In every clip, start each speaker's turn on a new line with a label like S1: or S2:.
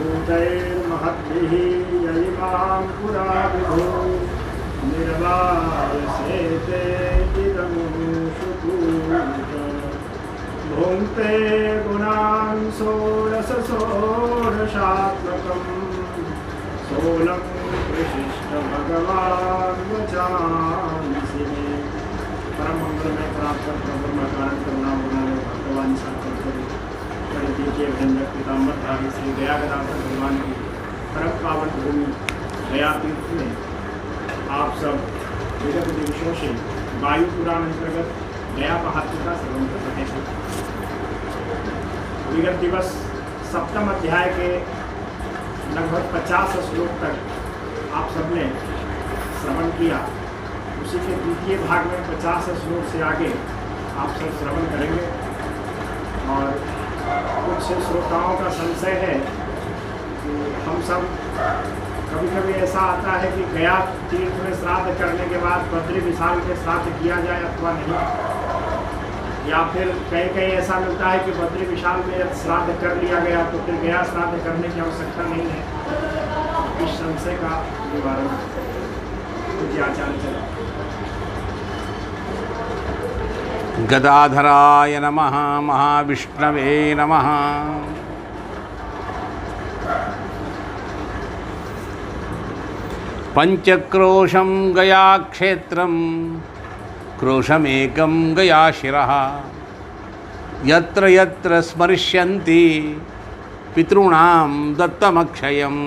S1: भूतैर्महद्भिः ययिमां पुरा विभो निर्वायसेते इदमुषुपूत भुङ्क्ते गुणान् षोडशोडशात्मकम् सोऽलं विशिष्ट भगवान् वचांसि मे। परम मंगल में प्राप्त ब्रह्म कारण करुणा गुणान भगवान संकल्प गणपति के व्यंजक पिताम्बर धारी श्री गया गदाधर भगवान की परम पावन भूमि गया तीर्थ में आप सब विगत दिवसों से वायु पुराण अंतर्गत गया महात्म्य का श्रवण कर रहे हैं। विगत दिवस सप्तम अध्याय के लगभग 50 श्लोक तक आप सबने श्रवण किया। उसी के द्वितीय भाग में 50 श्लोक से आगे आप सब श्रवण करेंगे। और कुछ श्रोताओं का संशय है कि हम सब कभी कभी ऐसा आता है कि गया तीर्थ में श्राद्ध करने के बाद बद्री विशाल के श्राद्ध किया जाए अथवा नहीं, या फिर कहीं कहीं ऐसा मिलता है कि बद्री विशाल में श्राद्ध कर लिया गया तो फिर गया श्राद्ध करने की आवश्यकता नहीं है। इस संशय का निवारण कुछ आचार्य चला।
S2: गदाधराय नमः महाविष्णवे नमः। पंचक्रोशं गयाक्षेत्रं क्रोशमेकं गयाशिरः यत्र यत्र स्मरिष्यन्ति पितॄणां दत्तमक्षयम्।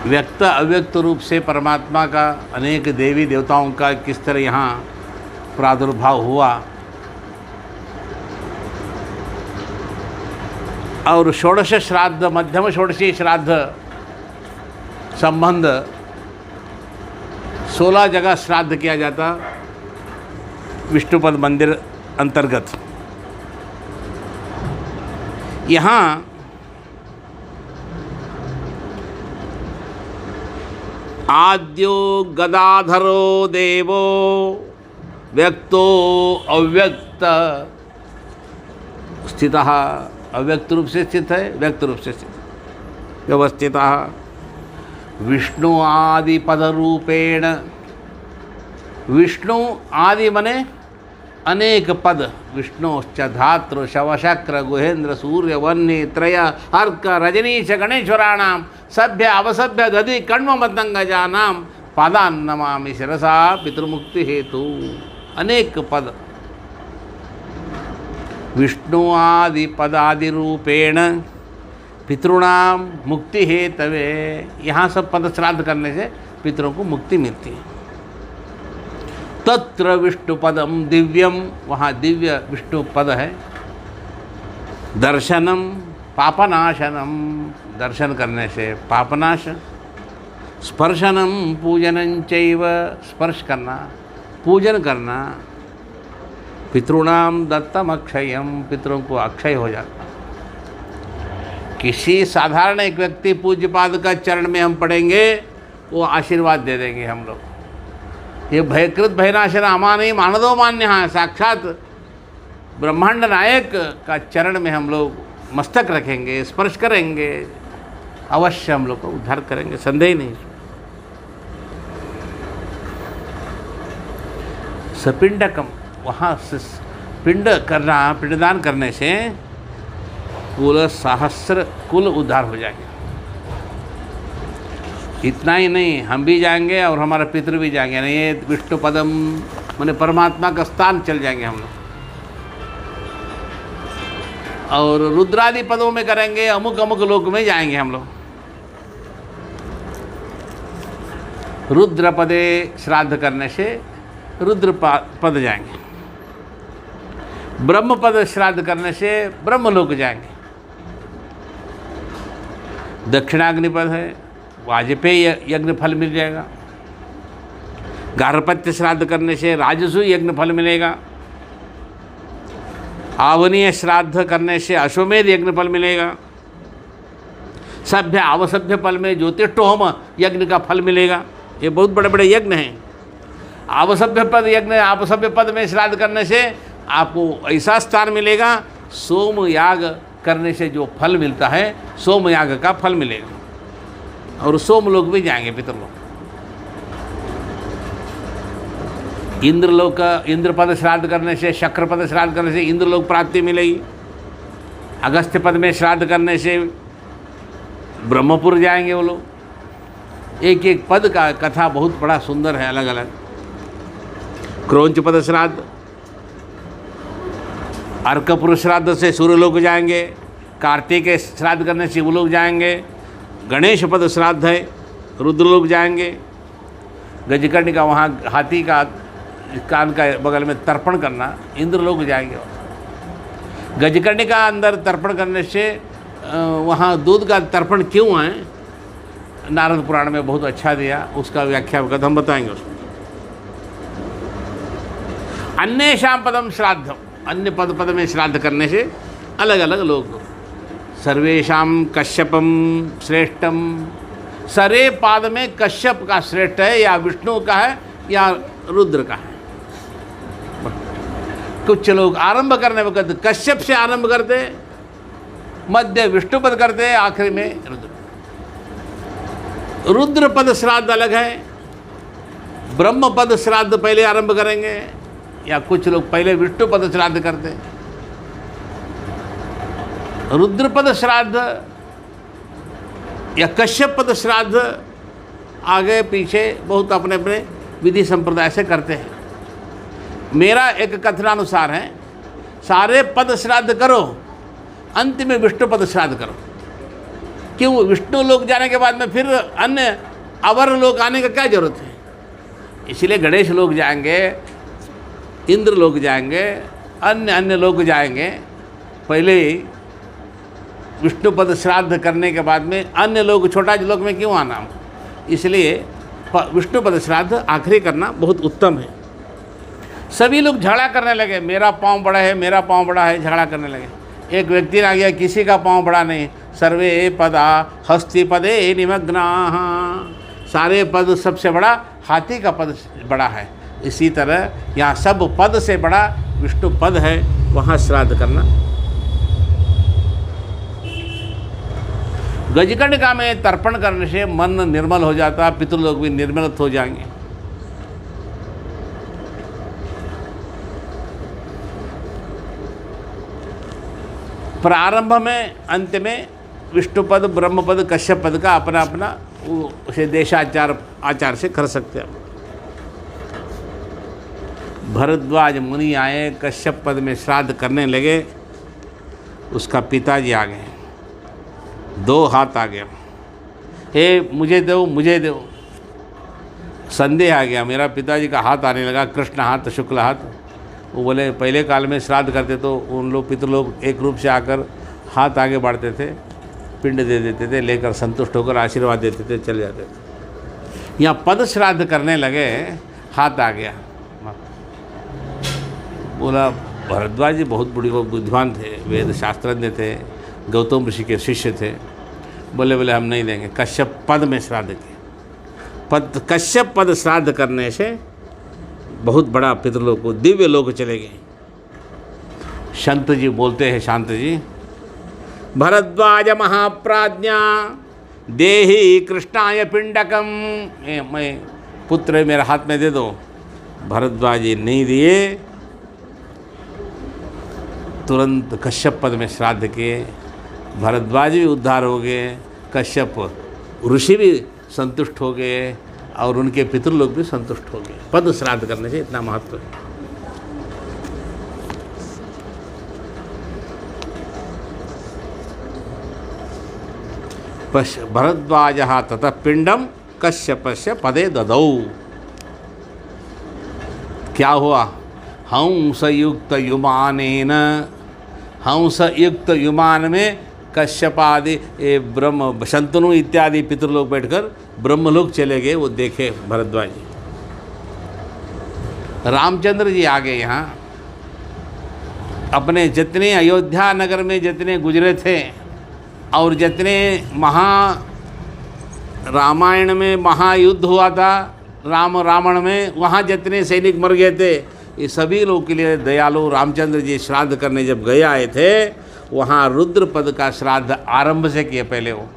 S2: व्यक्त अव्यक्त रूप से परमात्मा का अनेक देवी देवताओं का किस तरह यहाँ प्रादुर्भाव हुआ और षोडश श्राद्ध मध्यम षोडशी श्राद्ध संबंध 16 जगह श्राद्ध किया जाता विष्णुपद मंदिर अंतर्गत। यहाँ आद्यो गदाधरो देवो व्यक्तो अव्यक्त स्थितः। अव्यक्त रूप से स्थित है, व्यक्त रूप से स्थित व्यवस्थितः। विष्णु आदि पद रूपेण। विष्णु आदि मने अनेक पद। विष्णुश्च धातृ शवशक्र गुहेन्द्र सूर्य वन्य त्रय अर्क रजनीश गणेश्वराणां सभ्य अवसभ्य दधि कण्व मतंगजानां पदान् नमामि शिरसा पितृमुक्ति हेतु। अनेक पद विष्णु आदि पदादि रूपेण पितॄणां मुक्ति हेतवे। यहाँ सब पद श्राद्ध करने से पितरों को मुक्ति मिलती है। तत्र विष्णुपदम दिव्यम। वहाँ दिव्य विष्णु पद है। दर्शनम पापनाशनम। दर्शन करने से पापनाश। स्पर्शनम पूजनं चैव। स्पर्श करना पूजन करना। पितॄणां दत्तम अक्षयम। पितरों को अक्षय हो जाता। किसी साधारण एक व्यक्ति पूज्यपाद का चरण में हम पढ़ेंगे वो आशीर्वाद दे देंगे हम लोग। ये भयकृत भयनाशन अमानी मानदो मान्य है। साक्षात ब्रह्मांड नायक का चरण में हम लोग मस्तक रखेंगे, स्पर्श करेंगे, अवश्य हम लोग को उद्धार करेंगे, संदेह नहीं। सपिंडकम। वहाँ पिंड करना, पिंडदान करने से कुल सहस्र कुल उद्धार हो जाएंगे। इतना ही नहीं, हम भी जाएंगे और हमारा पितृ भी जाएंगे। नहीं, ये विष्णु पदम माने परमात्मा का स्थान चल जाएंगे हम लोग। और रुद्रादि पदों में करेंगे, अमुक अमुक लोक में जाएंगे हम लोग। रुद्र पदे श्राद्ध करने से रुद्र पद जाएंगे। ब्रह्म पद श्राद्ध करने से ब्रह्मलोक जाएंगे। दक्षिणाग्निपद है, वाजपेय यज्ञ फल मिल जाएगा। गार्हपत्य श्राद्ध करने से राजसू यज्ञ फल मिलेगा। आवनीय श्राद्ध करने से अश्वमेध यज्ञ फल मिलेगा। सभ्य अवसभ्य फल में ज्योतिष्ठोम यज्ञ का फल मिलेगा। ये बहुत बड़े बड़े यज्ञ हैं। आवसभ्य पद यज्ञ, आवसभ्य पद में श्राद्ध करने से आपको ऐसा स्थान मिलेगा सोम याग करने से जो फल मिलता है सोम याग का फल मिलेगा और सोम लोग भी जाएंगे पितृलोक। इंद्रलोक का इंद्रपद श्राद्ध करने से, शक्रपद श्राद्ध करने से इंद्रलोक प्राप्ति मिलेगी। अगस्त्य पद में श्राद्ध करने से ब्रह्मपुर जाएंगे वो लोग। एक एक पद का कथा बहुत बड़ा सुंदर है, अलग अलग। क्रोंच पद श्राद्ध, अर्कपुर श्राद्ध से सूर्यलोक जाएंगे। कार्तिक के श्राद्ध करने से वो लोग जाएंगे। गणेश पद श्राद्ध है, रुद्रलोक जाएंगे। गजकर्ण का वहाँ हाथी का कान का बगल में तर्पण करना, इंद्रलोक जाएंगे। गजकर्ण का अंदर तर्पण करने से वहाँ दूध का तर्पण क्यों है, नारद पुराण में बहुत अच्छा दिया, उसका व्याख्या वगैरह हम बताएंगे उसको। अन्येषां पदम श्राद्धम, अन्य पद पद में श्राद्ध करने से अलग अलग लोग। सर्वेषां कश्यपम श्रेष्ठम, सरे पाद में कश्यप का श्रेष्ठ है या विष्णु का है या रुद्र का है। कुछ लोग आरंभ करने वक्त कश्यप से आरंभ करते, मध्य विष्णु पद करते, आखिरी में रुद्र। रुद्र पद श्राद्ध अलग है, ब्रह्म पद श्राद्ध पहले आरंभ करेंगे या कुछ लोग पहले विष्णु पद श्राद्ध करते। रुद्र पद श्राद्ध या कश्यप पद श्राद्ध आगे पीछे बहुत अपने अपने विधि संप्रदाय से करते हैं। मेरा एक कथनानुसार है, सारे पद श्राद्ध करो, अंत में विष्णु पद श्राद्ध करो। क्यों? विष्णु लोक जाने के बाद में फिर अन्य अवर लोक आने का क्या जरूरत है? इसलिए गणेश लोक जाएंगे, इंद्र लोक जाएंगे, अन्य लोक जाएंगे। पहले ही विष्णु पद श्राद्ध करने के बाद में अन्य लोग छोटा लोक में क्यों आना? इसलिए विष्णु पद श्राद्ध आखिरी करना बहुत उत्तम है। सभी लोग झगड़ा करने लगे, मेरा पाँव बड़ा है, मेरा पाँव बड़ा है, झगड़ा करने लगे। एक व्यक्ति आ गया, किसी का पाँव बड़ा नहीं। सर्वे पदा हस्ति पदे निमग्नाः, सारे पद सबसे बड़ा हाथी का पद बड़ा है। इसी तरह यहाँ सब पद से बड़ा विष्णु पद है, वहाँ श्राद्ध करना। गजकर्णिका में तर्पण करने से मन निर्मल हो जाता, पितृलोक भी निर्मल हो जाएंगे। प्रारंभ में अंत में विष्णु पद, ब्रह्म पद, कश्यप पद का अपना अपना उसे देशाचार आचार से कर सकते हैं। भरद्वाज मुनि आए, कश्यप पद में श्राद्ध करने लगे। उसका पिताजी आ गए, 2 हाथ आ गया, हे मुझे दो, मुझे दो। संदेह आ गया, मेरा पिताजी का हाथ आने लगा, कृष्ण हाथ, शुक्ल हाथ। वो बोले पहले काल में श्राद्ध करते तो उन लोग पितृलोग एक रूप से आकर हाथ आगे बढ़ते थे, पिंड दे देते थे, लेकर संतुष्ट होकर आशीर्वाद देते थे, चले जाते थे। यहाँ पद श्राद्ध करने लगे, हाथ आ गया। बोला भरद्वाज जी बहुत बुद्धिमान थे, वेद शास्त्रज्ञ थे, गौतम ऋषि के शिष्य थे। बोले हम नहीं देंगे। कश्यप पद में श्राद्ध किए। कश्यप पद श्राद्ध करने से बहुत बड़ा पितृलोक को, दिव्य लोक चले गए। संत जी बोलते हैं, शांत जी, भरद्वाज महाप्राज्ञा देहि कृष्णाय पिंडकम, मैं पुत्र मेरे हाथ में दे दो। भरद्वाज जी नहीं दिए, तुरंत कश्यप पद में श्राद्ध किए। भरद्वाज भी उद्धार हो गए, कश्यप ऋषि भी संतुष्ट हो गए और उनके पितृलोक भी संतुष्ट हो गए। पद श्राद्ध करने से इतना महत्व है। भरद्वाजः ततः पिंडम कश्यपस्य पदे ददौ। क्या हुआ? हंसयुक्त युमानेन, हंसयुक्त युमान में कश्यपादि ब्रह्म शंतनु इत्यादि पितृलोक बैठकर ब्रह्मलोक चले गए। वो देखे भरद्वाज जी। रामचंद्र जी आ गए यहाँ, अपने जितने अयोध्या नगर में जितने गुजरे थे और जितने रामायण में महायुद्ध हुआ था रावण में, वहाँ जितने सैनिक मर गए थे, ये सभी लोग के लिए दयालु रामचंद्र जी श्राद्ध करने जब गए आए थे, वहाँ रुद्रपद का श्राद्ध आरंभ से किए पहले। वो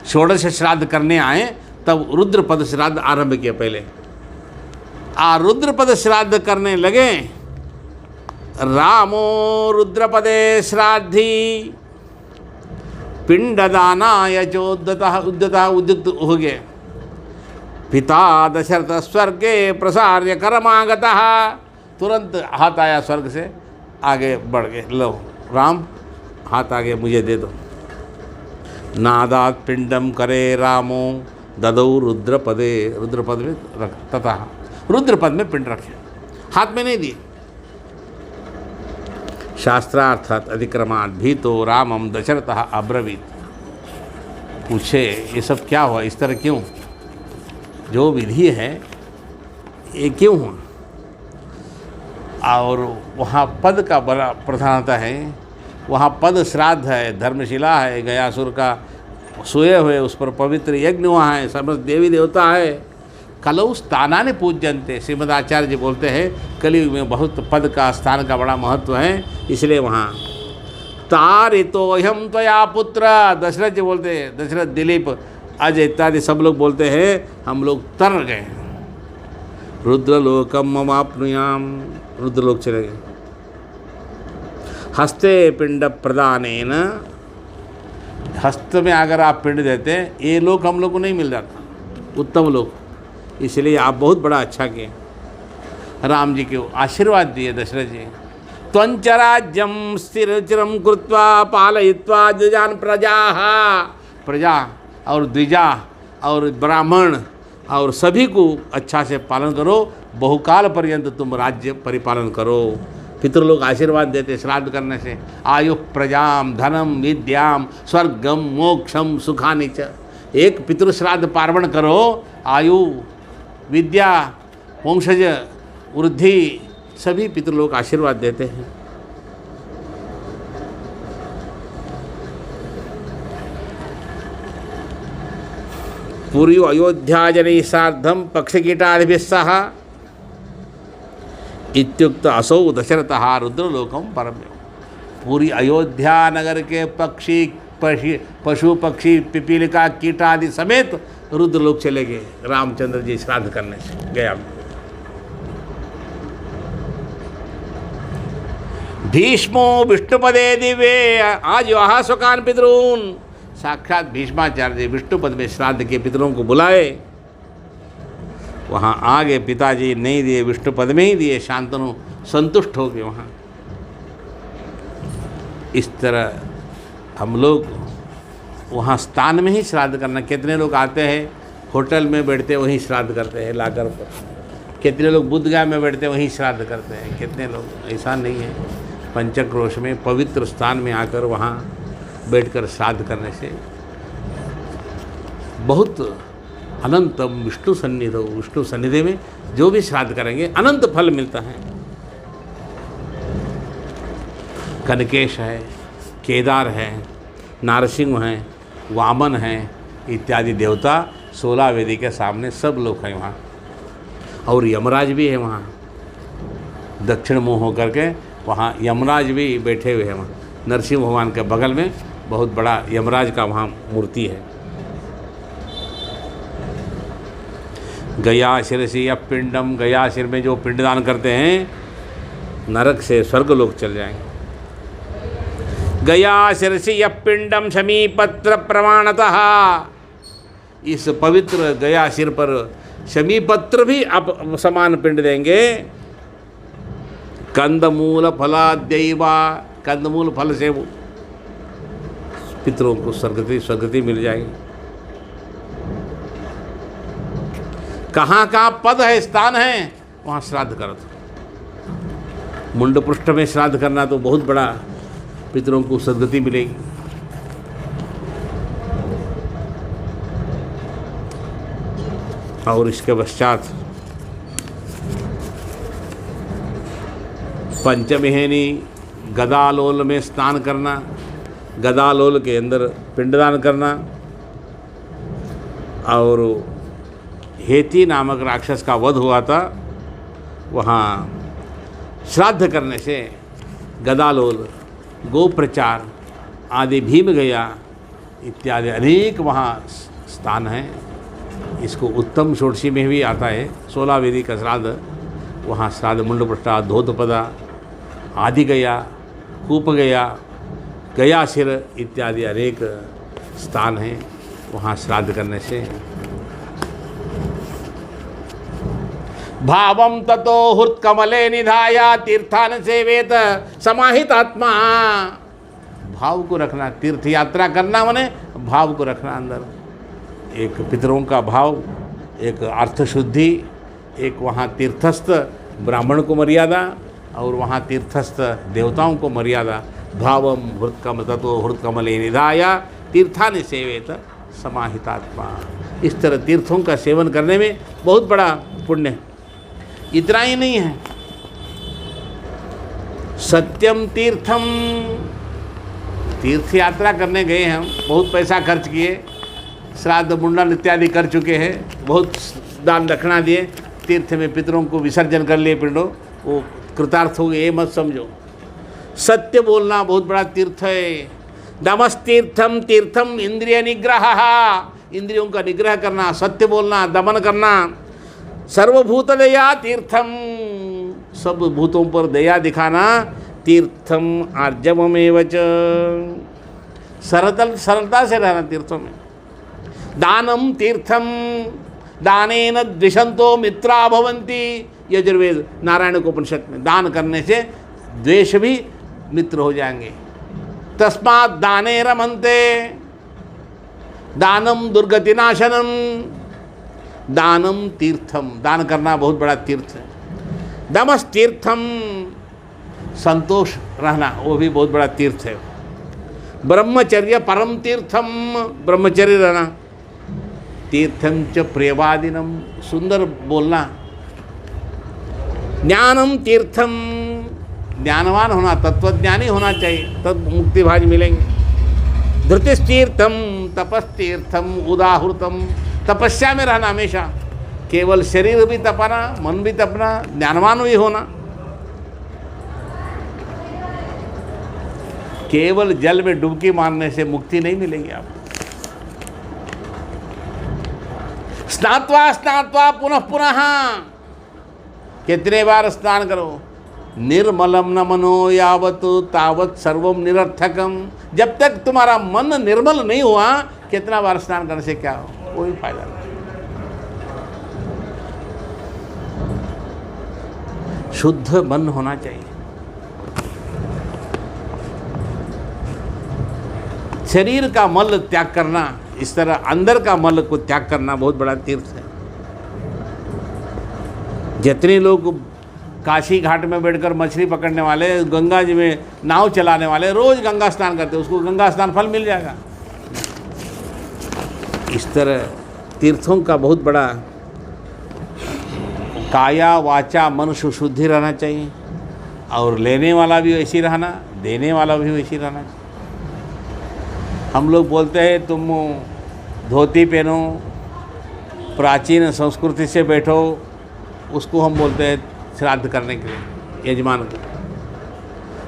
S2: षोडश श्राद्ध करने आए तब रुद्रपद श्राद्ध आरंभ किए पहले। रुद्रपद श्राद्ध करने लगे। रामो रुद्रपदे श्राद्धि पिंडदानाय उद्युक्त हो गए। पिता दशरथ स्वर्गे प्रसार्य करमागतः, तुरंत हाथ आया स्वर्ग से, आगे बढ़ गए। लो राम हाथ आगे मुझे दे दो। नादात पिंडम करे रामो ददौ रुद्रपदे, रुद्रपद में रख, तथा रुद्रपद में पिंड रखे, हाथ में नहीं दिए। शास्त्रार्थात अधिक्रमात् भीतो रामम दशरथः अब्रवीत। पूछे ये सब क्या हुआ, इस तरह क्यों, जो विधि है ये क्यों हुआ। और वहाँ पद का बड़ा प्रधानता है, वहाँ पद श्राद्ध है, धर्मशिला है, गयासुर का सोए हुए उस पर पवित्र यज्ञ वहाँ है, समस्त देवी देवता है। कलौ स्थानानि पूज्यन्ते, श्रीमद आचार्य जी बोलते हैं कलयुग में बहुत पद का स्थान का बड़ा महत्व है, इसलिए वहाँ तारितोह्यम त्वया पुत्र, दशरथ जी बोलते हैं, दशरथ दिलीप अजय इत्यादि सब लोग बोलते हैं हम लोग तर गए। रुद्रलोकम ममाप्नुयाम, रुद्रलोक चले गए। हस्ते पिंड प्रदानेन, हस्त में अगर आप पिंड देते ये लोक हम लोग को नहीं मिल जाता, उत्तम लोक, इसलिए आप बहुत बड़ा अच्छा किए। राम जी को आशीर्वाद दिए दशरथ जी। त्वंच राज्यम स्थिरचिरम कृत्वा पालयित्वा द्विजान प्रजा, प्रजा और द्विजा और ब्राह्मण और सभी को अच्छा से पालन करो, बहुकाल पर्यंत तुम राज्य परिपालन करो। पितृलोग आशीर्वाद देते श्राद्ध करने से। आयु प्रजाम धनम विद्याम स्वर्गम मोक्षम सुखानि च। एक पितृश्राद्ध पार्वण करो, आयु विद्या वंशज वृद्धि सभी पितृलोग आशीर्वाद देते हैं। पूरी अयोध्या जनै सार्धम पक्षकीटादिभिः सह इत्युक्त असौ दशरथः रुद्रलोकम परम्यो। पूरी अयोध्या नगर के पक्षी पशु पक्षी पिपीलिका कीट आदि समेत रुद्रलोक चले गए रामचंद्र जी श्राद्ध करने से गया। भीष्मो विष्णुपदे दिव्ये आज वहाँ सुकान पितॄन्, साक्षात भीष्माचार्य जी विष्णुपद में श्राद्ध के पितरों को बुलाए। वहाँ आगे पिताजी नहीं दिए, विष्णुपद में ही दिए, शांतनु संतुष्ट हो गए। वहाँ इस तरह हम लोग वहाँ स्थान में ही श्राद्ध करना। कितने लोग आते हैं होटल में बैठते वहीं श्राद्ध करते हैं लाकर पर, कितने लोग बुद्धगया में बैठते वहीं श्राद्ध करते हैं, कितने लोग ऐसा नहीं है। पंचक्रोश में पवित्र स्थान में आकर वहाँ बैठकर श्राद्ध करने से बहुत अनंतम विष्णु सन्निधि, विष्णु सन्निधि में जो भी श्राद्ध करेंगे अनंत फल मिलता है। कनकेश है, केदार है, नारसिंह हैं, वामन हैं इत्यादि देवता 16 वेदी के सामने सब लोग हैं वहाँ। और यमराज भी है वहाँ, दक्षिण मुँह होकर के वहाँ यमराज भी बैठे हुए हैं। वहाँ नरसिंह भगवान के बगल में बहुत बड़ा यमराज का वहाँ मूर्ति है। गया शिरसी अब पिंडम, गया शिर में जो पिंडदान करते हैं नरक से स्वर्ग लोग चल जाएंगे। गया शिरसी अब पिंडम शमीपत्र प्रमाणतः, इस पवित्र गया शिर पर शमीपत्र भी आप समान पिंड देंगे। कंदमूल फलाद्यैवा, कंदमूल फल से वो पितरों को स्वर्गति मिल जाएगी। कहाँ कहाँ पद है, स्थान है, वहाँ श्राद्ध करो। मुंड पृष्ठ में श्राद्ध करना तो बहुत बड़ा पितरों को सद्गति मिलेगी। और इसके पश्चात पंचमहेनी गदालोल में स्नान करना, गदालोल के अंदर पिंडदान करना। और हेती नामक राक्षस का वध हुआ था, वहाँ श्राद्ध करने से गदालोल, गोप्रचार आदि, भीम गया इत्यादि अनेक वहाँ स्थान हैं। इसको उत्तम षोडशी में भी आता है 16 वेदी का श्राद्ध। वहाँ श्राद्ध मुंडपृष्ठा, धोतपदा, आदि गया, कूप गया, गया सिर इत्यादि अनेक स्थान हैं वहाँ श्राद्ध करने से। भावम ततो हृत्कमले निधाया तीर्थान सेवेत समाहित आत्मा। भाव को रखना, तीर्थ यात्रा करना माने भाव को रखना अंदर। एक पितरों का भाव, एक अर्थ शुद्धि, एक वहाँ तीर्थस्थ ब्राह्मण को मर्यादा और वहाँ तीर्थस्थ देवताओं को मर्यादा। भावम हृत्कम ततो हृत्कमले निधाया तीर्थानि सेवेत समाहितात्मा। इस तरह तीर्थों का सेवन करने में बहुत बड़ा पुण्य है। इतना ही नहीं है, सत्यम तीर्थम, तीर्थ यात्रा करने गए हम, बहुत पैसा खर्च किए, श्राद्ध मुंडन इत्यादि कर चुके हैं, बहुत दान दक्षिणा दिए, तीर्थ में पितरों को विसर्जन कर लिए पिंडों, वो कृतार्थ हो गए, ये मत समझो। सत्य बोलना बहुत बड़ा तीर्थ है। दमस्तीर्थम तीर्थम इंद्रिय निग्रह, इंद्रियों का निग्रह करना, सत्य बोलना, दमन करना। सर्वभूत दया तीर्थम, सब भूतों पर दया दिखाना तीर्थम आर्जवमेव च, सरलता से रहना तीर्थों में। दानम तीर्थम, दानेन द्विषंतो मित्रा भवन्ति, यजुर्वेद नारायण को उपनिषद में। दान करने से द्वेष भी मित्र हो जाएंगे। तस्मात् दाने रमन्ते, दानम दुर्गतिनाशनम, दानम तीर्थम, दान करना बहुत बड़ा तीर्थ है। दमस तीर्थम, संतोष रहना वो भी बहुत बड़ा तीर्थ है। ब्रह्मचर्य परम तीर्थम, ब्रह्मचर्य रहना। तीर्थम च प्रियवादिनम, सुंदर बोलना। ज्ञानम तीर्थम, ज्ञानवान होना, तत्वज्ञानी होना चाहिए, तब मुक्ति भाज मिलेंगे। धृतिस्तीर्थम, तपस्तीर्थम, उदाहृतम, तपस्या में रहना हमेशा, केवल शरीर भी तपाना, मन भी तपना, ज्ञानवान भी होना। केवल जल में डुबकी मारने से मुक्ति नहीं मिलेगी आपको। स्नात्वा स्नात्वा पुनः पुनः, कितने बार स्नान करो। निर्मलम न मनो यावत तावत सर्वम निरर्थकम, जब तक तुम्हारा मन निर्मल नहीं हुआ कितना बार स्नान करने से क्या हो, कोई फायदा नहीं। शुद्ध मन होना चाहिए। शरीर का मल त्याग करना, इस तरह अंदर का मल को त्याग करना बहुत बड़ा तीर्थ है। जितने लोग काशी घाट में बैठकर मछली पकड़ने वाले, गंगा जी में नाव चलाने वाले, रोज गंगा स्नान करते, उसको गंगा स्नान फल मिल जाएगा। इस तरह तीर्थों का बहुत बड़ा काया वाचा मन शुद्धि रहना चाहिए, और लेने वाला भी वैसी रहना, देने वाला भी वैसी रहना चाहिए। हम लोग बोलते हैं तुम धोती पहनो, प्राचीन संस्कृति से बैठो, उसको हम बोलते हैं श्राद्ध करने के लिए यजमान को।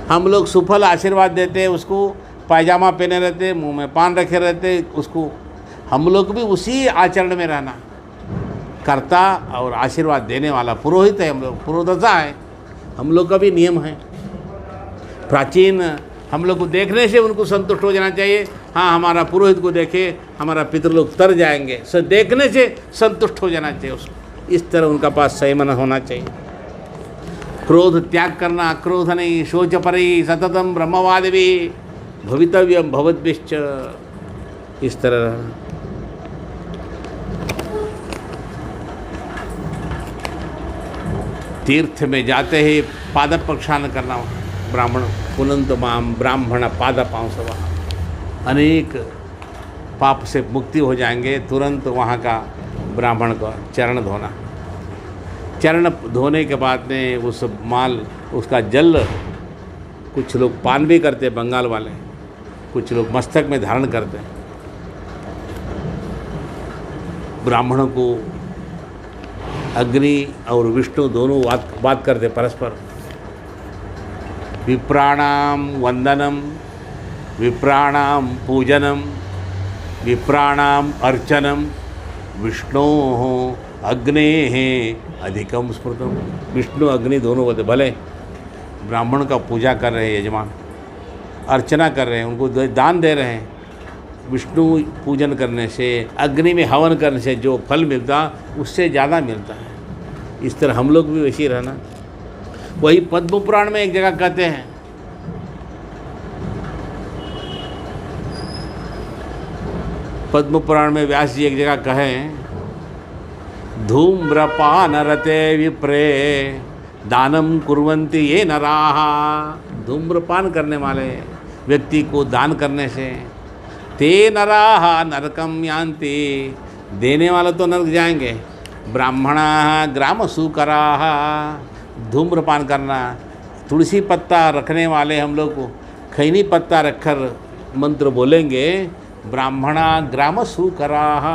S2: हम लोग सुफल आशीर्वाद देते हैं, उसको पायजामा पहने रहते, मुंह में पान रखे रहते, उसको हम लोग भी उसी आचरण में रहना। कर्ता और आशीर्वाद देने वाला पुरोहित है, हम लोग पुरोधता है, हम लोग का भी नियम है। प्राचीन हम लोग को देखने से उनको संतुष्ट हो जाना चाहिए। हाँ, हमारा पुरोहित को देखे हमारा पितृलोक तर जाएंगे, सो देखने से संतुष्ट हो जाना चाहिए उसको। इस तरह उनका पास संयमन होना चाहिए। क्रोध त्याग करना, क्रोध नहीं, शोच परि सततम ब्रह्मवादिवी भवितव्यम भवद्भिश्च, इस तरह। तीर्थ में जाते ही पाद प्रक्षालन करना, ब्राह्मण पुनंत माम ब्राह्मण पाद पांसवा, अनेक पाप से मुक्ति हो जाएंगे। तुरंत वहाँ का ब्राह्मण का चरण धोना, चरण धोने के बाद में उस माल उसका जल, कुछ लोग पान भी करते, बंगाल वाले, कुछ लोग मस्तक में धारण करते। ब्राह्मणों को अग्नि और विष्णु दोनों बात करते परस्पर, विप्राणाम वंदनम, विप्राणाम पूजनम, विप्राणाम अर्चनम, विष्णोः अग्नेः अधिकम स्मृतम। विष्णु अग्नि दोनों होते, भले ब्राह्मण का पूजा कर रहे हैं यजमान, अर्चना कर रहे हैं, उनको दान दे रहे हैं, विष्णु पूजन करने से, अग्नि में हवन करने से जो फल मिलता उससे ज़्यादा मिलता है। इस तरह हम लोग भी वैसे ही रहना। वही पद्म पुराण में एक जगह कहते हैं, पद्म पुराण में व्यास जी एक जगह कहें, धूम्रपान रते विप्रे दानम कुर्वन्ति ये नराः। धूम्रपान करने वाले व्यक्ति को दान करने से ते नराः नरकम यान्ति, देने वाले तो नरक जाएंगे। ब्राह्मणाः ग्राम सुकराः, धूम्रपान करना, तुलसी पत्ता रखने वाले हम लोग को खैनी पत्ता रखकर मंत्र बोलेंगे, ब्राह्मणा ग्राम सुकराः,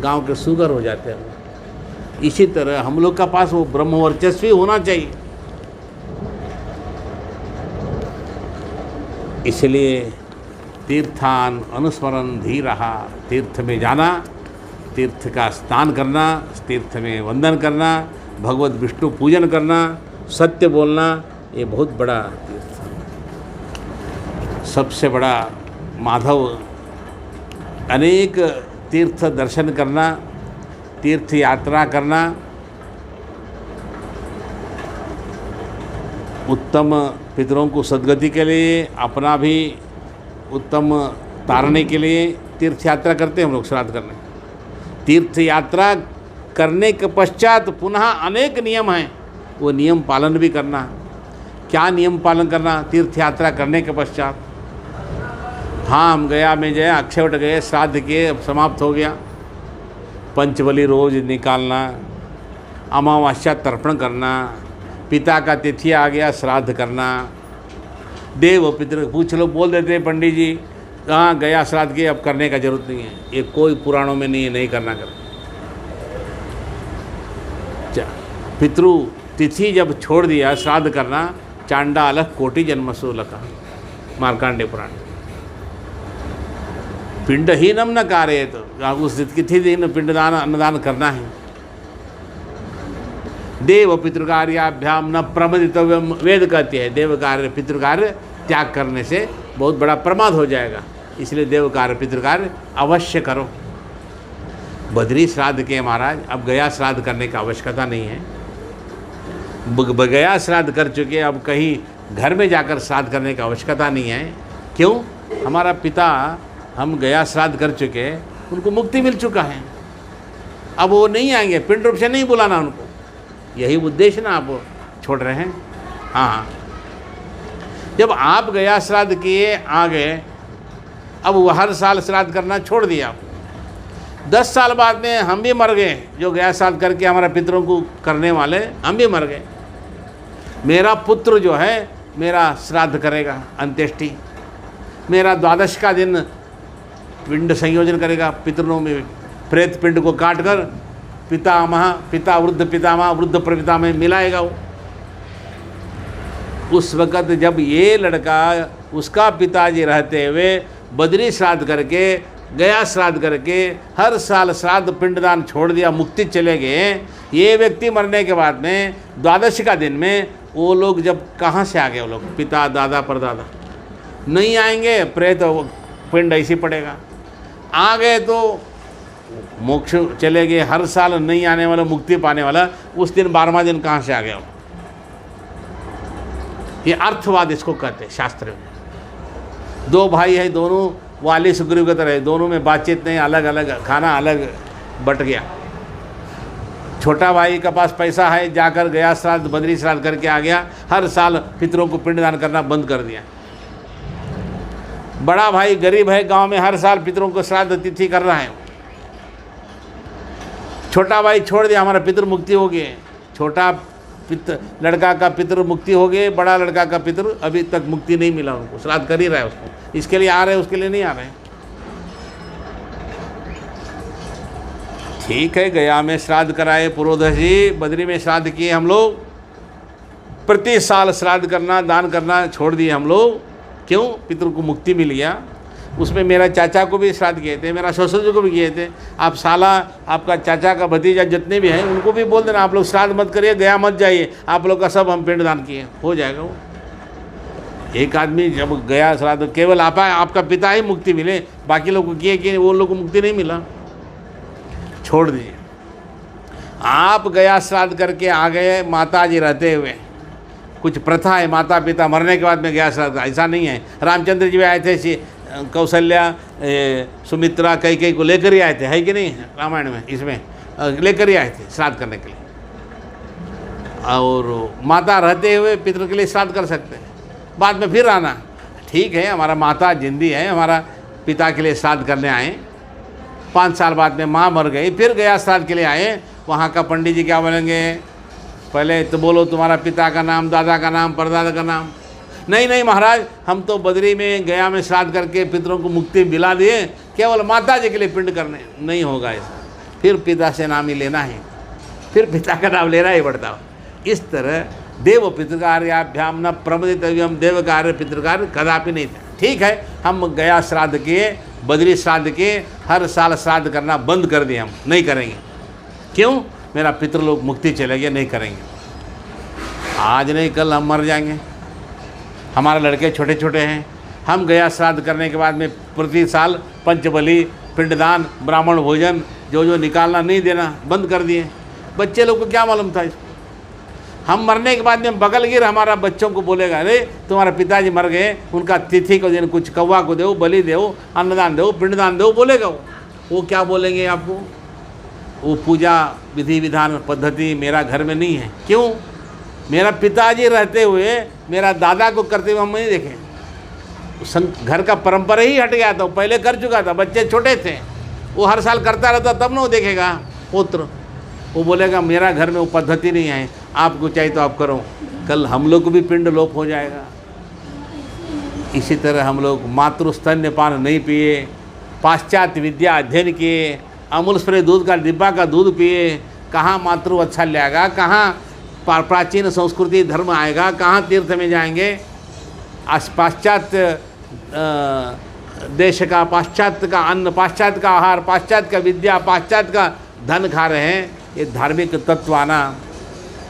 S2: गांव के सुगर हो जाते हैं। इसी तरह हम लोग का पास वो ब्रह्म वर्चस्वी होना चाहिए। इसलिए तीर्थान अनुस्मरण धीरः, तीर्थ में जाना, तीर्थ का स्नान करना, तीर्थ में वंदन करना, भगवत विष्णु पूजन करना, सत्य बोलना, ये बहुत बड़ा तीर्थ है। सबसे बड़ा माधव अनेक तीर्थ दर्शन करना, तीर्थ यात्रा करना, उत्तम पितरों को सद्गति के लिए, अपना भी उत्तम तारने के लिए तीर्थ यात्रा करते हैं हम लोग श्राद्ध करने। तीर्थ यात्रा करने के पश्चात पुनः अनेक नियम हैं, वो नियम पालन भी करना। क्या नियम पालन करना तीर्थ यात्रा करने के पश्चात? हाँ, हम गया में गए, अक्षयवट गए, श्राद्ध किए, अब समाप्त हो गया। पंचबली रोज निकालना, अमावस्या तर्पण करना, पिता का तिथि आ गया श्राद्ध करना, देव पितृ पूछ लो, बोल देते हैं पंडित जी कहाँ गया श्राद्ध किए, अब करने का जरूरत नहीं है। ये कोई पुराणों में नहीं है, नहीं करना कर। पितृ तिथि जब छोड़ दिया श्राद्ध करना, चांडाल कोटि जन्मसु लका, मार्कांडे पुराण। पिंडहीनम न कारयेत, उस तिथि दिन पिंडदान अन्नदान करना है। देव पितृकार्याभ्याम न प्रमदितव्यम, वेद कहते हैं देव कार्य पितृ कार्य त्याग करने से बहुत बड़ा प्रमाद हो जाएगा, इसलिए देव कार्य पितृ कार्य अवश्य करो। बद्री श्राद्ध के महाराज, अब गया श्राद्ध करने की आवश्यकता नहीं है। गया श्राद्ध कर चुके, अब कहीं घर में जाकर श्राद्ध करने की आवश्यकता नहीं है। क्यों? हमारा पिता, हम गया श्राद्ध कर चुके, उनको मुक्ति मिल चुका है, अब वो नहीं आएंगे, पिंड रूप से नहीं बुलाना उनको। यही उद्देश्य ना आप छोड़ रहे हैं। हाँ, जब आप गया श्राद्ध किए आ गए, अब वो हर साल श्राद्ध करना छोड़ दिया। 10 साल बाद में हम भी मर गए, जो गया श्राद्ध करके हमारा पितरों को करने वाले, हम भी मर गए। मेरा पुत्र जो है मेरा श्राद्ध करेगा, अंत्येष्टि। मेरा द्वादश का दिन पिंड संयोजन करेगा, पितरों में प्रेत पिंड को काट कर पिता वृद्ध पितामह वृद्ध प्रपितामह मिलाएगा वो। उस वक़्त जब ये लड़का, उसका पिताजी रहते हुए बद्री श्राद्ध करके, गया श्राद्ध करके, हर साल श्राद्ध पिंडदान छोड़ दिया, मुक्ति चले गए, ये व्यक्ति मरने के बाद में द्वादशी का दिन में वो लोग जब कहाँ से आ गए, वो लोग पिता दादा परदादा नहीं आएंगे, प्रेत पिंड ऐसे पड़ेगा। आ गए तो मोक्ष चले गए, हर साल नहीं आने वाला, मुक्ति पाने वाला, उस दिन 12वां दिन कहाँ से आ गया? ये अर्थवाद इसको कहते हैं शास्त्र में। 2 भाई है, दोनों वाली सुग्रीव की तरह, दोनों में बातचीत नहीं, अलग अलग खाना, अलग बट गया। छोटा भाई के पास पैसा है, जाकर गया श्राद्ध बद्री श्राद्ध करके आ गया, हर साल पितरों को पिंडदान करना बंद कर दिया। बड़ा भाई गरीब है, गांव में हर साल पितरों को श्राद्ध तिथि कर रहा है। छोटा भाई छोड़ दिया, हमारा पितृ मुक्ति हो गए। छोटा लड़का का पितृ मुक्ति हो गए, बड़ा लड़का का पितृ अभी तक मुक्ति नहीं मिला, उनको श्राद्ध कर ही रहा है उसको। इसके लिए आ रहे हैं, उसके लिए नहीं आ रहे हैं। ठीक है, गया में श्राद्ध कराए पुरोधस जी, बद्री में श्राद्ध किए हम लोग, प्रति साल श्राद्ध करना, दान करना छोड़ दिए हम लोग। क्यों? पितरों को मुक्ति मिल गया। उसमें मेरा चाचा को भी श्राद्ध किए थे, मेरा ससुर जी को भी किए थे। आप साला, आपका चाचा का भतीजा जितने भी हैं उनको भी बोल देना आप लोग श्राद्ध मत करिए, गया मत जाइए, आप लोग का सब हम पिंड दान किए, हो जाएगा वो। एक आदमी जब गया श्राद्ध, केवल आपका पिता ही मुक्ति मिले, बाकी लोग को किए कि वो लोग को मुक्ति नहीं मिला, छोड़ दिए। आप गया श्राद्ध करके आ गए, माता जी रहते हुए, कुछ प्रथा है माता पिता मरने के बाद में गया श्राद्ध, ऐसा नहीं है। रामचंद्र जी भी आए थे, कौशल्या, सुमित्रा, कई को लेकर ही आए थे, है कि नहीं? रामायण में इसमें लेकर ही आए थे श्राद्ध करने के लिए। और माता रहते हुए पितृ के लिए श्राद्ध कर सकते हैं, बाद में फिर आना। ठीक है, हमारा माता जिंदी है, हमारा पिता के लिए श्राद्ध करने आए, 5 साल बाद में माँ मर गई, फिर गया श्राद्ध के लिए आए। वहाँ का पंडित जी क्या बोलेंगे? पहले तो बोलो तुम्हारा पिता का नाम, दादा का नाम, परदादा का नाम। नहीं महाराज, हम तो बद्री में गया में श्राद्ध करके पितरों को मुक्ति दिला दिए, केवल माता जी के लिए पिंड करने। नहीं होगा ऐसा, फिर पिता से नाम ही लेना है, फिर पिता का नाम लेना ही पड़ता हो। इस तरह देव पितृकार्याभ्याम न प्रमदितव्यम, देव कार्य पितृकार्य कदापि नहीं था। ठीक है, हम गया श्राद्ध किए, बद्री श्राद्ध किए, हर साल श्राद्ध करना बंद कर दिए, हम नहीं करेंगे। क्यों? मेरा पितृलोक मुक्ति चले गया, नहीं करेंगे। आज नहीं कल हम मर जाएंगे, हमारे लड़के छोटे छोटे हैं, हम गया श्राद्ध करने के बाद में प्रति साल पंचबली, पिंडदान, ब्राह्मण भोजन जो निकालना नहीं देना बंद कर दिए। बच्चे लोग को क्या मालूम था इसको? हम मरने के बाद में बगलगिर हमारा बच्चों को बोलेगा, अरे तुम्हारे पिताजी मर गए, उनका तिथि को दिन कुछ कौवा को दो, बलि दो, अन्नदान दो, पिंडदान दो, बोलेगा वो क्या बोलेंगे आपको? वो पूजा विधि विधान पद्धति मेरा घर में नहीं है। क्यों? मेरा पिताजी रहते हुए मेरा दादा को करते हुए हम नहीं देखे। घर का परंपरा ही हट गया था, पहले कर चुका था, बच्चे छोटे थे, वो हर साल करता रहता, तब ना वो देखेगा पुत्र। वो बोलेगा मेरा घर में वो पद्धति नहीं है, आपको चाहिए तो आप करो। कल हम लोग को भी पिंड लोप हो जाएगा। इसी तरह हम लोग मातृ स्तन्यपान नहीं पिए, पाश्चात्य विद्या अध्ययन किए, अमूल स्प्रे दूध का डिब्बा का दूध पिए, कहाँ मातृवात्सल्य आएगा, कहाँ प्राचीन संस्कृति धर्म आएगा, कहाँ तीर्थ में जाएंगे? पाश्चात्य देश का, पाश्चात्य का अन्न, पाश्चात्य का आहार, पाश्चात्य का विद्या, पाश्चात्य का धन खा रहे हैं। ये धार्मिक तत्व आना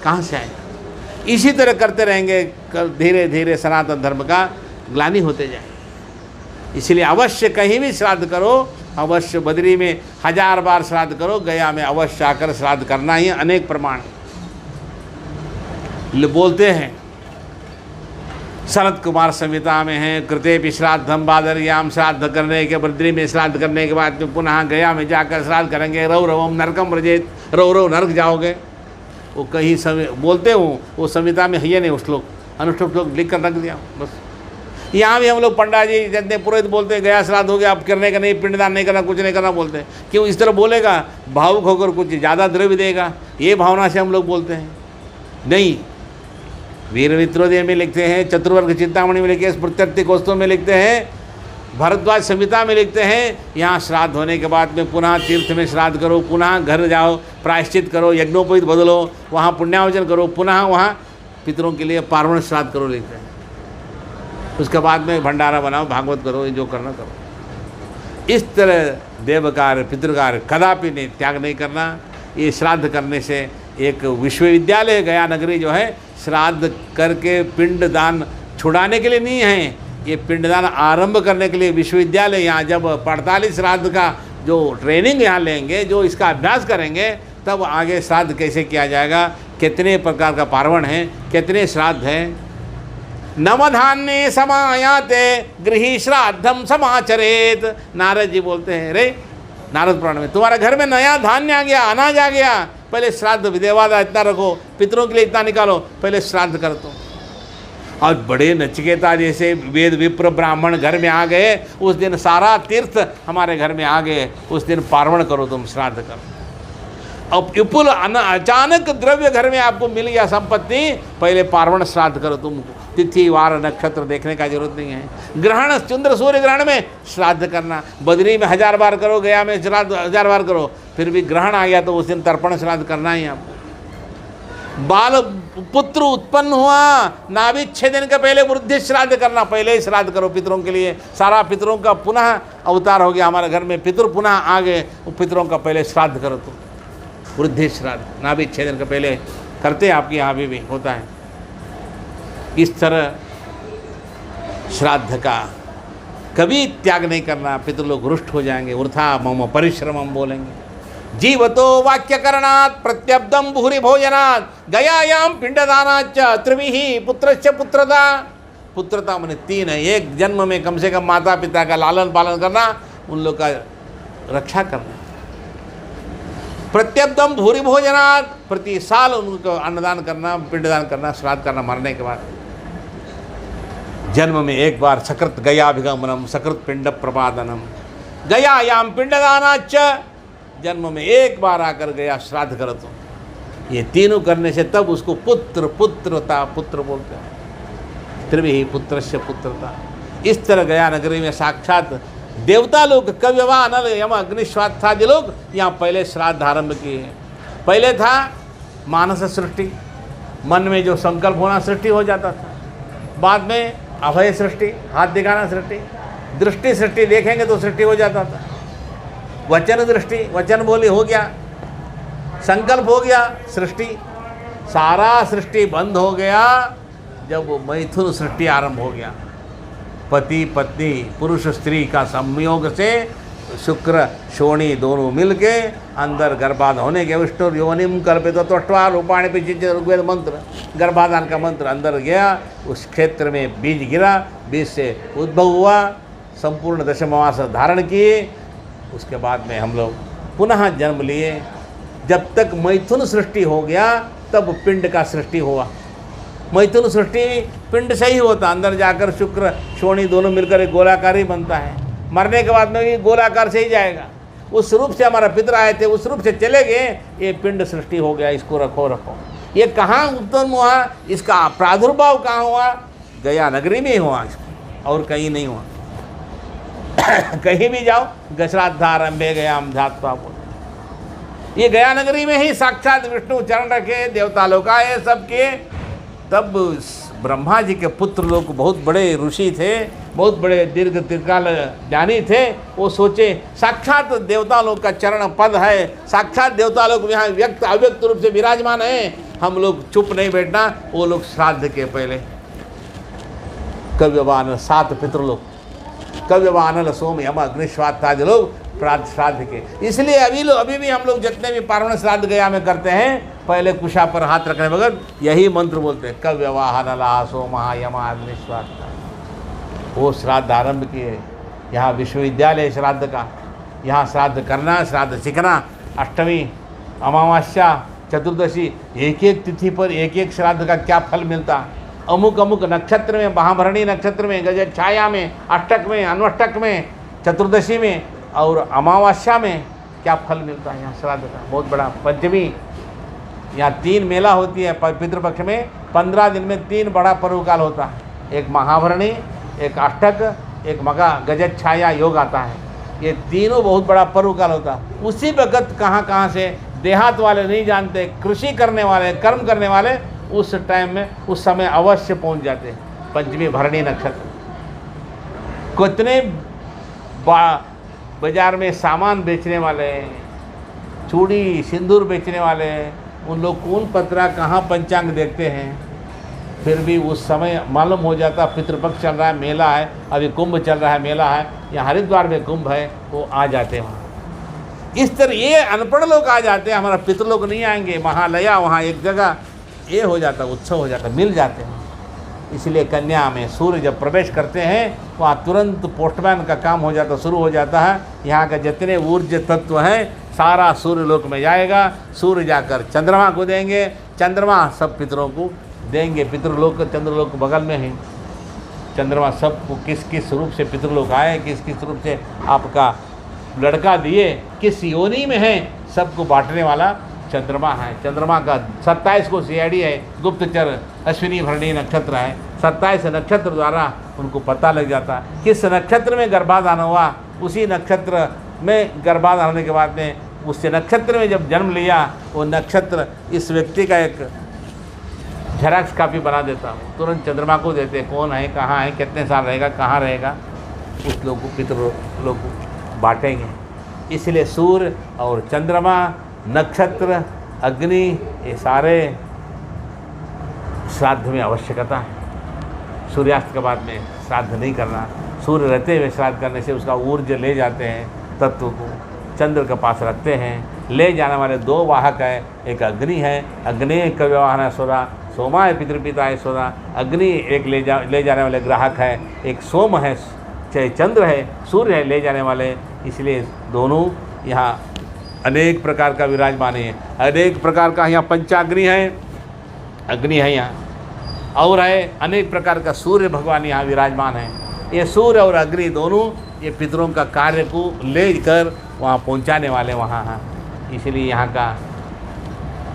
S2: कहाँ से आएगा? इसी तरह करते रहेंगे, धीरे धीरे सनातन धर्म का ग्लानि होते जाए। इसलिए अवश्य कहीं भी श्राद्ध करो, अवश्य बद्री में 1000 बार श्राद्ध करो, गया में अवश्य आकर श्राद्ध करना ही। अनेक प्रमाण बोलते हैं, शरद कुमार संहिता में है, कृते श्राद्धम बादरयाम, श्राद्ध करने के बद्री में श्राद्ध करने के बाद में पुनः गया में जाकर श्राद्ध करेंगे। रव रवम नरकम व्रजेत, रव नरक जाओगे। वो कहीं बोलते हो, वो संहिता में है नहीं, उस श्लोक अनुष्ठुप श्लोक लिख कर रख दिया बस। यहाँ भी हम लोग पंडा जी जितने पुरोहित बोलते हैं गया श्राद्ध हो गया, आप करने का नहीं, पिंडदान नहीं करना, कुछ नहीं करना बोलते हैं। क्यों इस तरह बोलेगा? भावुक होकर कुछ ज़्यादा द्रव्य देगा, ये भावना से हम लोग बोलते हैं। नहीं, वीर वित्रोदय में लिखते हैं, चतुर्वर्ग चिंतामणि में लिखते हैं, प्रत्यर्थिकोत्सव में लिखते हैं, भरद्वाज संहिता में लिखते हैं, यहाँ श्राद्ध होने के बाद में पुनः तीर्थ में श्राद्ध करो, पुनः घर जाओ, प्रायश्चित करो, यज्ञोपवीत बदलो, वहाँ पुण्यावचन करो, पुनः वहाँ पितरों के लिए पार्वण श्राद्ध करो लिखते हैं। उसके बाद में भंडारा बनाओ, भागवत करो, ये जो करना करो। इस तरह देव कार्य पितृकार्य कदापि नहीं, त्याग नहीं करना। ये श्राद्ध करने से एक विश्वविद्यालय गया नगरी जो है, श्राद्ध करके पिंडदान छुड़ाने के लिए नहीं है, ये पिंडदान आरंभ करने के लिए विश्वविद्यालय। यहाँ जब 48 श्राद्ध का जो ट्रेनिंग यहाँ लेंगे, जो इसका अभ्यास करेंगे, तब आगे श्राद्ध कैसे किया जाएगा, कितने प्रकार का पार्वण है, कितने श्राद्ध हैं। नवधान्य समायाते गृही श्राद्धम समाचरेत, नारद जी बोलते हैं, रे नारद पुराण में, तुम्हारे घर में नया धान्य आ गया, अनाज आ गया, पहले श्राद्ध विदेवादा इतना रखो, पितरों के लिए इतना निकालो, पहले श्राद्ध कर दो। और बड़े नचिकेता जैसे वेद विप्र ब्राह्मण घर में आ गए, उस दिन सारा तीर्थ हमारे घर में आ गए, उस दिन पार्वण करो, तुम श्राद्ध करो। अब विपुल अचानक द्रव्य घर में आपको मिल गया संपत्ति, पहले पार्वण श्राद्ध करो। तुम तिथि वार नक्षत्र देखने का जरूरत नहीं है। ग्रहण, चंद्र सूर्य ग्रहण में श्राद्ध करना, बद्री में 1000 बार करो, गया में श्राद्ध 1000 बार करो, फिर भी ग्रहण आ गया तो उस दिन तर्पण श्राद्ध करना ही आपको। बाल पुत्र उत्पन्न हुआ, नाभि 6 दिन का पहले वृद्धि श्राद्ध करना, पहले ही श्राद्ध करो पितरों के लिए। सारा पितरों का पुनः अवतार हो गया हमारे घर में, पितृ पुनः आ गए, पितरों का पहले श्राद्ध करो। तो वृद्धि श्राद्ध नाभि 6 दिन का पहले करते हैं, आपके यहाँ भी होता है। इस तरह श्राद्ध का कभी त्याग नहीं करना, पितृ लोग रुष्ट हो जाएंगे। वृथा मम परिश्रम हम बोलेंगे। जीवतो वाक्यकरणात् प्रत्यब्दम भूरि भोजनात् गयायाम पिंडदानाच्च त्रिभिः पुत्रस्य पुत्रता। पुत्रता माने 3 है, एक जन्म में कम से कम माता पिता का लालन पालन करना, उन लोग का रक्षा करना। प्रत्यब्दम भूरि भोजनात्, प्रति साल उनको अन्नदान करना, पिंडदान करना, श्राद्ध करना मरने के बाद। जन्म में एक बार सकृत गयाभिगमनम सकृत पिंड प्रपादनम गयायाम पिंडदानाच्च, जन्म में एक बार आकर गया श्राद्ध करो। तो ये तीनों करने से तब उसको पुत्र पुत्रता पुत्र बोलते हैं। त्रिभिः पुत्रस्य पुत्रता। इस तरह गया नगरी में साक्षात देवता लोग कव्यवा अनल यम अग्निश्वात्थादि लोग यहाँ पहले श्राद्ध आरंभ किए हैं। पहले था मानस सृष्टि, मन में जो संकल्प होना सृष्टि हो जाता था। बाद में अभय सृष्टि, हाथ दिखाना सृष्टि, दृष्टि सृष्टि, देखेंगे तो सृष्टि हो जाता था। वचन दृष्टि, वचन बोली हो गया, संकल्प हो गया, सृष्टि। सारा सृष्टि बंद हो गया जब वो मैथुन सृष्टि आरंभ हो गया। पति पत्नी पुरुष स्त्री का संयोग से शुक्र शोणी दोनों मिलके अंदर गर्भाधान होने के विष्णु योनिम कल्पित त्वष्ट्वा रूपाणि पिचिंच ऋग्वेद मंत्र, गर्भाधान का मंत्र अंदर गया। उस क्षेत्र में बीज गिरा, बीज से उद्भव हुआ, संपूर्ण दशमास धारण किए। उसके बाद में हम लोग पुनः जन्म लिए। जब तक मैथुन सृष्टि हो गया तब पिंड का सृष्टि हुआ। मैथुन सृष्टि पिंड से ही होता, अंदर जाकर शुक्र शोणी दोनों मिलकर एक गोलाकार ही बनता है। मरने के बाद में ये गोलाकार से ही जाएगा। उस रूप से हमारा पितर आए थे, उस रूप से चले गए, ये पिंड सृष्टि हो गया। इसको रखो रखो। ये कहाँ उत्पन्न हुआ, इसका प्रादुर्भाव कहाँ हुआ? गया नगरी में ही हुआ, और कहीं नहीं हुआ। कहीं भी जाओ गश्राद्धारंभे गयाम धात्वा बोल, ये गया नगरी में ही साक्षात विष्णु चरण रखे, देवता लोग आए सबके। तब ब्रह्मा जी के पुत्र लोग बहुत बड़े ऋषि थे, बहुत बड़े दीर्घ त्रिकाल ज्ञानी थे। वो सोचे साक्षात देवता लोग का चरण पद है, साक्षात देवता लोग यहाँ व्यक्त अव्यक्त रूप से विराजमान है, हम लोग चुप नहीं बैठना। वो लोग श्राद्ध के पहले कव्यवान 7 पितृ लोग, कव्यवानल सोम यम अग्निश्वात्थादि लोग श्राद्ध के। इसलिए अभी भी हम लोग जितने भी पार्वण श्राद्ध गया में करते हैं, पहले कुशा पर हाथ रखने बगैर यही मंत्र बोलते हैं, कव्यवाहनला सोमा यमा अग्निश्वात्था। वो श्राद्ध आरंभ किए। यहाँ विश्वविद्यालय श्राद्ध का, यहाँ श्राद्ध करना, श्राद्ध सीखना। अष्टमी, अमावस्या, चतुर्दशी, एक एक तिथि पर एक एक श्राद्ध का क्या फल मिलता। अमुक अमुक नक्षत्र में, महाभरणी नक्षत्र में, गजब छाया में, अष्टक में, अनुष्टक में, चतुर्दशी में और अमावस्या में क्या फल मिलता है यहाँ श्राद्ध का। बहुत बड़ा। पंचमी, यहाँ 3 मेला होती है पितृपक्ष में। 15 दिन में 3 बड़ा पर्व काल होता है। एक महाभरणी, एक अष्टक, एक मगा गजब छाया योग आता है। ये तीनों बहुत बड़ा पर्व काल होता है। उसी वक्त कहाँ से देहात वाले नहीं जानते, कृषि करने वाले, कर्म करने वाले उस टाइम में, उस समय अवश्य पहुंच जाते हैं। पंचमी भरणी नक्षत्र। कितने बाजार में सामान बेचने वाले, चूड़ी सिंदूर बेचने वाले, उन लोग कौन पत्रा कहाँ पंचांग देखते हैं, फिर भी उस समय मालूम हो जाता पितृपक्ष चल रहा है, मेला है, अभी कुंभ चल रहा है, मेला है, या हरिद्वार में कुंभ है, वो आ जाते हैं वहाँ। इस तरह ये अनपढ़ लोग आ जाते हैं, हमारा पितृ लोग नहीं आएंगे। महालया वहाँ एक जगह ये हो जाता, उत्सव हो जाता, मिल जाते हैं। इसलिए कन्या में सूर्य जब प्रवेश करते हैं वहाँ तुरंत पोस्टमैन का काम हो जाता, शुरू हो जाता है। यहाँ के जितने ऊर्जा तत्व हैं सारा सूर्य लोक में जाएगा। सूर्य जाकर चंद्रमा को देंगे, चंद्रमा सब पितरों को देंगे। पितृलोक चंद्रलोक बगल में है। चंद्रमा सबको किस किस रूप से पितृलोक आए, किस किस रूप से आपका लड़का दिए, किस योनि में है, सबको बांटने वाला चंद्रमा है। चंद्रमा का 27 को सीआईडी है, गुप्तचर अश्विनी भरणी नक्षत्र है। 27 नक्षत्र द्वारा उनको पता लग जाता है किस नक्षत्र में गर्भाधान हुआ। उसी नक्षत्र में गर्भाधान होने के बाद में उस नक्षत्र में जब जन्म लिया, वो नक्षत्र इस व्यक्ति का एक झेरॉक्स कापी बना देता हूँ, तुरंत चंद्रमा को देते, कौन है, कहाँ है, कितने साल रहेगा, कहाँ रहेगा, उस लोग को पितृ लोग को बांटेंगे। इसलिए सूर्य और चंद्रमा, नक्षत्र, अग्नि, ये सारे श्राद्ध में आवश्यकता है। सूर्यास्त के बाद में श्राद्ध नहीं करना। सूर्य रहते हुए श्राद्ध करने से उसका ऊर्जा ले जाते हैं, तत्व को चंद्र के पास रखते हैं। ले जाने वाले दो वाहक है, एक अग्नि है, अग्नि एक वाहन है सोरा, सोमा है पितृपिता है सोरा। अग्नि एक ले जाने वाले ग्राहक है, एक सोम है, चाहे चंद्र है, सूर्य है ले जाने वाले। इसलिए दोनों यहाँ अनेक प्रकार का विराजमान है। अनेक प्रकार का यहाँ पंचाग्नि है, अग्नि है यहाँ, और है अनेक प्रकार का सूर्य भगवान यहाँ विराजमान है। ये सूर्य और अग्नि दोनों ये पितरों का कार्य को लेकर वहाँ पहुँचाने वाले वहाँ हैं। इसलिए यहाँ का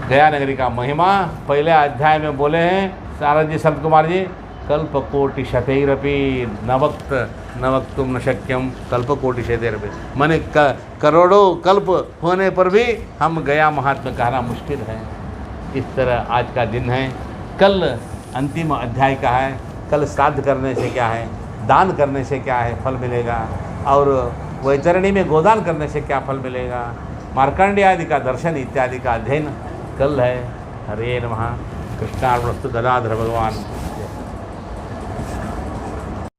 S2: गया नगरी का महिमा पहले अध्याय में बोले हैं सारद जी, संत कुमार जी, कल्पकोटि शतैरपि नवक्तुम न शक्यम कल्पकोटि शतैरपि। माने करोड़ों कल्प होने पर भी हम गया महात्मा कहना मुश्किल है। इस तरह आज का दिन है। कल अंतिम अध्याय का है। कल श्राद्ध करने से क्या है, दान करने से क्या है फल मिलेगा, और वैतरणी में गोदान करने से क्या फल मिलेगा, मार्कंडेय आदि का दर्शन इत्यादि का अध्ययन कल है। हरे नमः। कृष्णार्पणमस्तु। गदाधर भगवान।